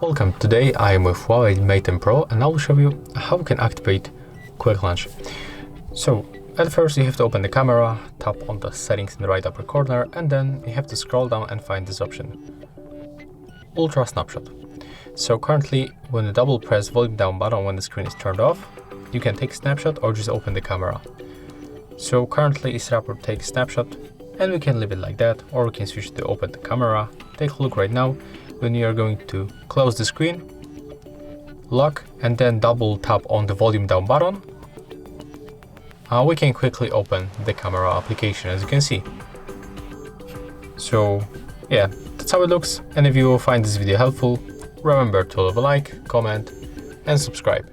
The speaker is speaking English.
Welcome, today I am with Huawei Mate Pro and I will show you how you can activate Quick Launch. So at first you have to open the camera, tap on the settings in the right upper corner, and then you have to scroll down and find this option, Ultra Snapshot. So currently when you double press volume down button when the screen is turned off, you can take a snapshot or just open the camera. So currently it's set up to take a snapshot and we can leave it like that, or we can switch to open the camera. Take a look right now. When you are going to close the screen, lock, and then double tap on the volume down button, we can quickly open the camera application, as you can see. So yeah, that's how it looks. And if you will find this video helpful, remember to leave a like, comment, and subscribe.